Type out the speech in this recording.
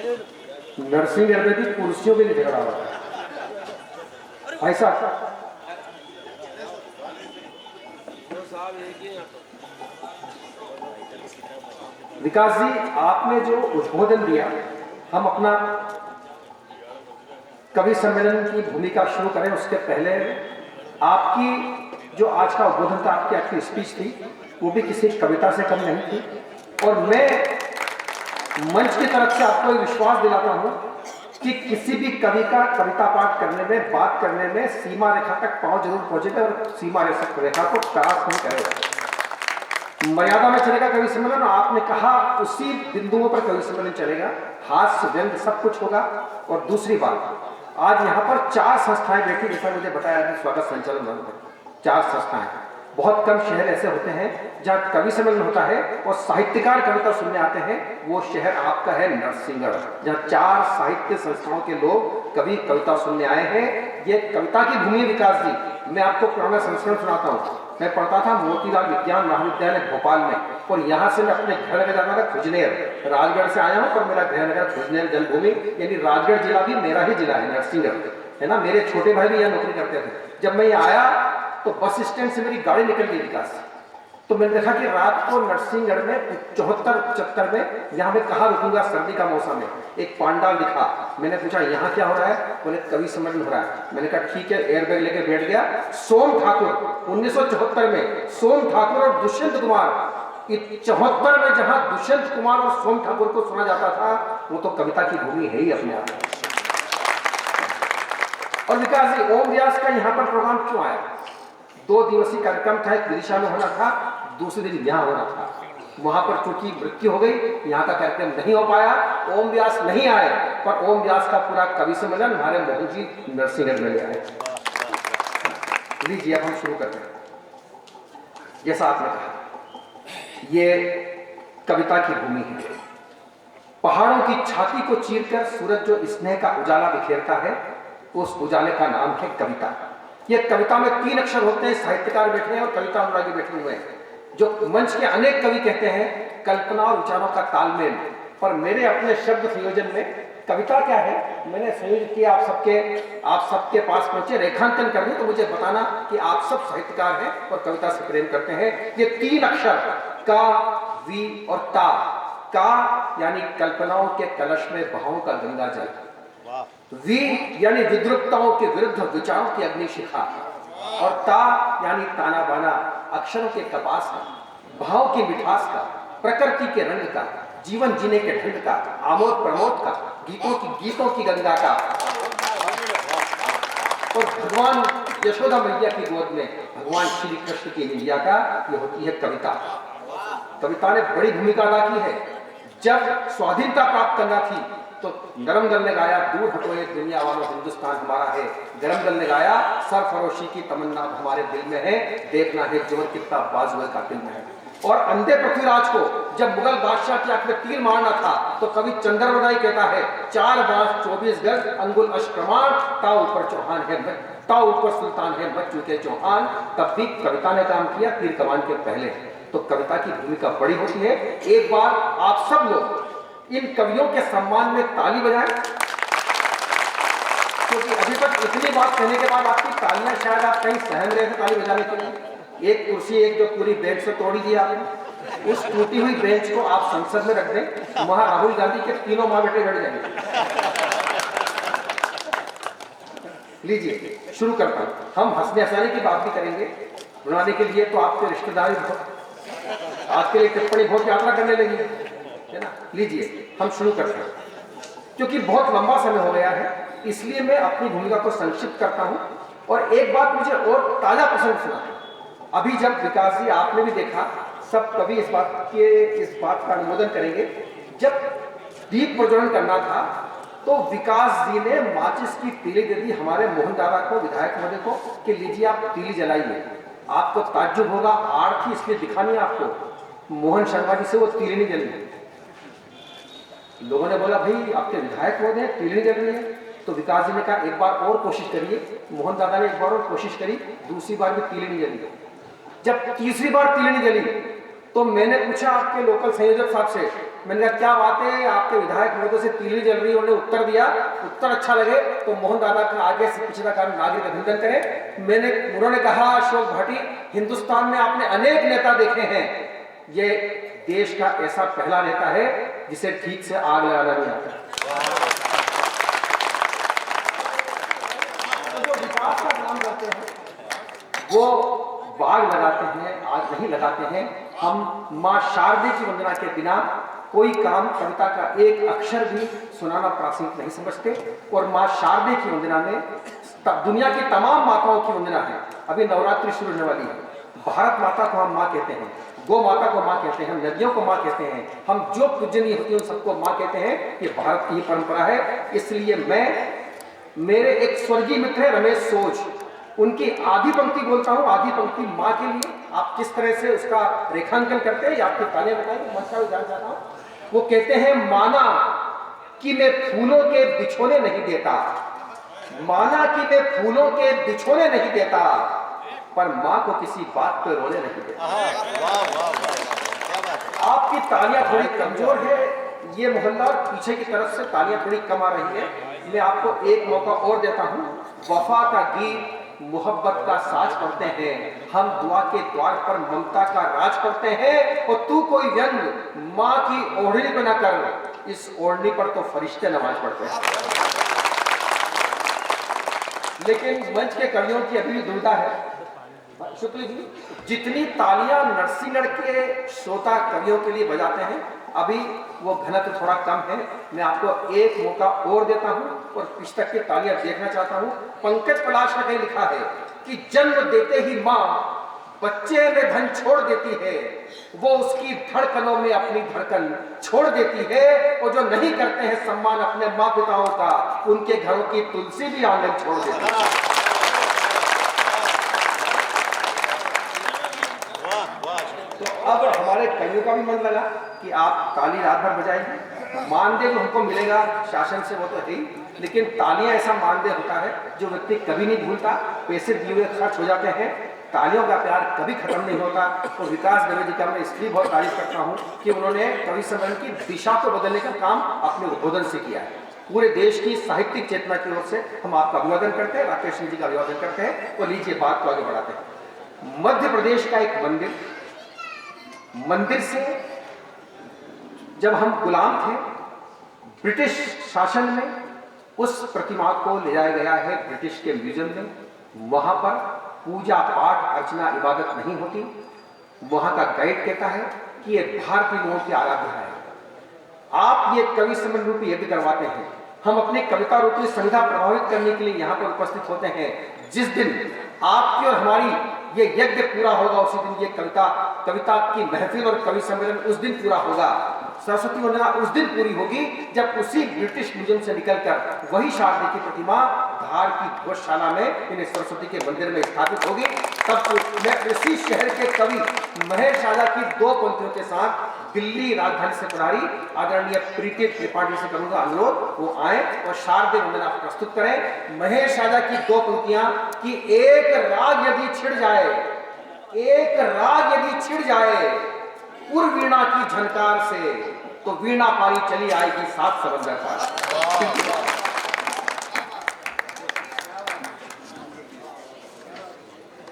नरसिंहगढ़ में भी कुर्सियों के लिए झगड़ा हो रहा है ऐसा। विकास जी, आपने जो उद्बोधन दिया, हम अपना कवि सम्मेलन की भूमिका शुरू करें उसके पहले आपकी जो आज का उद्बोधन था, आपकी स्पीच थी, वो भी किसी कविता से कम नहीं थी। और मैं मंच की तरफ से आपको विश्वास दिलाता हूं कि किसी भी कवि का कविता पाठ करने में, बात करने में सीमा रेखा तक पांव जरूर पहुंचेगा और सीमा रेखा को क्रॉस नहीं करेगा। मर्यादा में चलेगा कवि सम्मेलन। आपने कहा उसी बिंदुओं पर कवि सम्मेलन चलेगा, हास्य व्यंग सब कुछ होगा। और दूसरी बात, आज यहाँ पर 4 संस्थाएं बैठी, जैसा मुझे बताया अभी स्वागत संचालन में 4 संस्थाएं। बहुत कम शहर ऐसे होते हैं जहाँ कवि सम्मेलन होता है और साहित्यकार कविता सुनने आते हैं। वो शहर आपका है नरसिंहगढ़, जहाँ 4 साहित्य संस्थाओं के लोग कवि कविता सुनने आए हैं। ये कविता की भूमि। विकास जी, मैं आपको पुराना संस्करण सुनाता हूँ। मैं पढ़ता था मोतीलाल विज्ञान महाविद्यालय भोपाल में, और यहाँ से मैं अपने घर नगर जाता था खुजनेर। राजगढ़ से आया हूँ पर मेरा गृह नगर खुजनेर जन्मभूमि, यानी राजगढ़ जिला भी मेरा ही जिला है, नरसिंहगढ़ है ना। मेरे छोटे भाई भी यहाँ नौकरी करते थे। जब मैं यहाँ आया तो बस स्टैंड से मेरी गाड़ी निकल गई विकास, तो मैंने देखा कि रात को नरसिंहगढ़ में 74-75 में यहाँ मैं कहाँ रुकूंगा, सर्दी का मौसम है। एक पांडाल दिखा, मैंने पूछा यहाँ क्या हो रहा है, बोले कवि सम्मेलन हो रहा है। मैंने कहा ठीक है, एयरबैग लेके बैठ गया। सोम ठाकुर 1974 में, सोम ठाकुर और दुष्यंत कुमार, 74 में जहां दुष्यंत कुमार और सोम ठाकुर को सुना जाता था, वो तो कविता की भूमि है ही अपने आप में। और विकास जी, ओम व्यास का यहाँ पर प्रोग्राम क्यों आया? 2 दिवसीय कार्यक्रम था, एक विदिशा में होना था, दूसरे दिन यहाँ होना था। वहां पर चूंकि मृत्यु हो गई, यहाँ का कार्यक्रम नहीं हो पाया, ओम व्यास नहीं आए। पर ओम व्यास का पूरा कवि सम्मेलन हमारे मोहन जी नरसिंहगढ़ में ले आए। लीजिए, अब हम शुरू करते हैं। जैसा आपने कहा, ये कविता की भूमि है। पहाड़ों की छाती को चीरकर सूरज जो स्नेह का उजाला बिखेरता है, उस उजाले का नाम है कविता। ये कविता में 3 अक्षर होते हैं। साहित्यकार बैठे हैं और कविता अनुरागी बैठे हुए हैं। जो मंच के अनेक कवि कहते हैं कल्पना और विचारों का तालमेल, पर मेरे अपने शब्द संयोजन में कविता क्या है, मैंने संयोजित किया। आप सबके पास पहुंचे रेखांकन करने, तो मुझे बताना कि आप सब साहित्यकार हैं और कविता से प्रेम करते हैं। ये 3 अक्षर का, वी और ता। का यानी कल्पनाओं के कलश में बहाव का गंगा जल, वी यानी विद्रुपताओं के विरुद्ध विचारों की अग्निशिखा, और ता यानी ताना बाना अक्षरों के कपास का, भाव की मिठास का, प्रकृति के रंग का, जीवन जीने के ढंग का, आमोद प्रमोद का, गीतों की गंगा का। और भगवान यशोदा मैया की गोद में भगवान श्री कृष्ण की निंदिया का, ये होती है कविता। कविता ने बड़ी भूमिका अदा की है। जब स्वाधीनता प्राप्त करना थी तो गरम दल ने गाया, दूर हटो ये दुनिया वालों, हिंदुस्तान हमारा है। गरम दल ने गाया, सरफरोशी की तमन्ना हमारे दिल में है, देखना है जोर कितना बाजुए का दिल में है। और अंधे पृथ्वीराज को जब मुगल बादशाह की आंख में तीर मारना था, तो कवि चंद्रवदाई कहता है, 4 बांस 24 गज अंगुल अष्टप्रमाण, ता ऊपर चौहान है, ता ऊपर सुल्तान है, मच चुके चौहान। तब भी कविता ने काम किया तीर कमान के पहले। तो कविता की भूमिका बड़ी होती है। एक बार आप सब लोग इन कवियों के सम्मान में ताली बजाएं, क्योंकि अभी तक इतनी बात कहने के बाद आपकी तालियां शायद आप कहीं सहम रहे थे ताली बजाने के लिए। एक कुर्सी, एक जो पूरी बेंच से तोड़ी दी आपने, उस टूटी हुई बेंच को आप संसद में रख दें, वहां राहुल गांधी के 3 माँ बेटे बैठ जाएंगे। लीजिए, शुरू करता हूं। हम हंसने हंसाने की बात भी करेंगे, बुलाने के लिए तो आपके रिश्तेदारी आज के लिए टिप्पणी बहुत यात्रा करने लगी है ना। लीजिए, हम शुरू करते हैं। क्योंकि बहुत लंबा समय हो गया है, इसलिए मैं अपनी भूमिका को संक्षिप्त करता हूं। और एक बात मुझे और ताजा प्रसंग सुना। अभी जब विकास जी, आपने भी देखा, सब कवि इस बात का अनुमोदन करेंगे, जब दीप प्रज्वलन करना था तो विकास जी ने माचिस की तीली दे दी हमारे मोहन दादा को, विधायक महोदय को, कि लीजिए आप तीली जलाइए। आपको ताज्जुब होगा, आड़ थी इसलिए दिखानी है आपको। मोहन शर्मा जी से वो तीली नहीं जली। लोगों ने बोला, भाई आपके विधायक महोदय तीली नहीं जल रही है। तो विकास जी ने कहा, एक बार और कोशिश करिए। मोहन दादा ने एक बार और कोशिश करी, दूसरी बार भी तीली नहीं जली। जब तीसरी बार तीली नहीं जली तो मैंने पूछा आपके लोकल संयोजक साहब से, मैंने कहा क्या बात है, आपके विधायक महोदय से तीली जल रही है। उन्होंने उत्तर दिया, उत्तर अच्छा लगे तो मोहन दादा का आगे से पीछे तक नागरिक अभिनंदन करें। उन्होंने कहा, अशोक भाटी, हिंदुस्तान में आपने अनेक नेता देखे हैं, ये देश का ऐसा पहला नेता है जिसे ठीक से आग लगाना नहीं आता। जो विकास का काम करते हैं वो बाग लगाते हैं, आग नहीं लगाते हैं। हम मां शारदे की वंदना के बिना कोई काम, कविता का एक अक्षर भी सुनाना प्रासंगिक नहीं समझते। और मां शारदे की वंदना में दुनिया की तमाम माताओं की वंदना है। अभी नवरात्रि शुरू होने वाली है, भारत माता को हम माँ कहते हैं, गौ माता को माँ कहते हैं, नदियों को माँ कहते हैं, हम जो पूजनीय होती है उन सबको माँ कहते हैं। ये भारत की ही परंपरा है। इसलिए मेरे एक स्वर्गीय मित्र है रमेश सोज, उनकी आधी पंक्ति बोलता हूँ, आधी पंक्ति माँ के लिए। आप किस तरह से उसका रेखांकन करते हैं, आपकी तालियां बताएंगे, मैं जान चाहता हूँ। वो कहते हैं, माना कि मैं फूलों के बिछोने नहीं देता, माना कि मैं फूलों के बिछोने नहीं देता, पर माँ को किसी बात पे रोने नहीं देता। आपकी तालियां थोड़ी कमजोर है, ये मोहल्ला और पीछे की तरफ से तालियां थोड़ी कम आ रही है। मैं आपको एक मौका और देता हूँ। वफा का गीत, मोहब्बत का साज करते हैं, हम दुआ के द्वार पर ममता का राज करते हैं। और तू कोई व्यंग माँ की ओढ़नी पे ना कर, इस ओढ़नी पर तो फरिश्ते नमाज पढ़ते हैं। लेकिन मंच के कवियों की अभी भी दुविधा है। शुक्ल जी, जितनी तालियां नरसिंहगढ़ के श्रोता कवियों के लिए बजाते हैं, अभी वो घनत्व थोड़ा कम है। मैं आपको एक मौका और देता हूं और पिछ तक की तालियां देखना चाहता हूं। पंकज पलाश ने कहीं लिखा है कि जन्म देते ही माँ बच्चे में धन छोड़ देती है, वो उसकी धड़कनों में अपनी धड़कन छोड़ देती है। और जो नहीं करते हैं सम्मान अपने माँ पिताओं का, उनके घरों की तुलसी भी आंगन छोड़ देती है। तो अब हमारे कवियों का भी मन लगा कि आप ताली रात भर बजाएंगे। मानदेय जो हमको मिलेगा शासन से वो तो है ही, लेकिन तालियां ऐसा मानदेय होता है जो व्यक्ति कभी नहीं भूलता। पैसे दिए हुए खर्च हो जाते हैं, तालियों का प्यार कभी खत्म नहीं होता। तो विकास दवे जी का मैं इसलिए बहुत तारीफ करता हूँ कि उन्होंने कवि सम्मेलन की दिशा को बदलने का काम अपने उद्बोधन से किया है। पूरे देश की साहित्यिक चेतना की ओर से हम आपका अभिवादन करते हैं, राकेश सिंह जी का अभिवादन करते हैं। और लीजिए बात को आगे बढ़ाते हैं। मध्य प्रदेश का एक मंदिर से जब हम गुलाम थे, ब्रिटिश शासन में उस प्रतिमा को ले जाया गया है ब्रिटिश के म्यूजियम में। वहां पर पूजा पाठ अर्चना इबादत नहीं होती। वहां का गाइड कहता है कि ये भारतीय लोगों की आराधना है। आप ये कवि सम्मेलन रूपी यज्ञ करवाते हैं, हम अपनी कविता रूपी संविधा प्रभावित करने के लिए यहाँ पर उपस्थित होते हैं। जिस दिन आपकी और हमारी ये यज्ञ पूरा होगा, उसी दिन ये कविता की महफिल और कवि सम्मेलन उस दिन पूरा होगा। सरस्वती वंदना उस दिन पूरी होगी जब उसी ब्रिटिश म्यूजियम से निकलकर वही शारदा की प्रतिमा धार की गौशाला में इन्हें सरस्वती के मंदिर में स्थापित होगी। तब मैं उसी शहर के कवि महेश राजा की दो पंक्तियों के साथ दिल्ली राजधानी से पधारी आदरणीय प्रीति त्रिपाठी से करूंगा अनुरोध, वो आए और शारदीय वंदना प्रस्तुत करें। महेश राजा की दो पंक्तियां कि एक राग यदि छिड़ जाए, एक राग यदि छिड़ जाए उर्वीणा की झनकार से, तो वीणा पारी चली आएगी सात समंदर पार।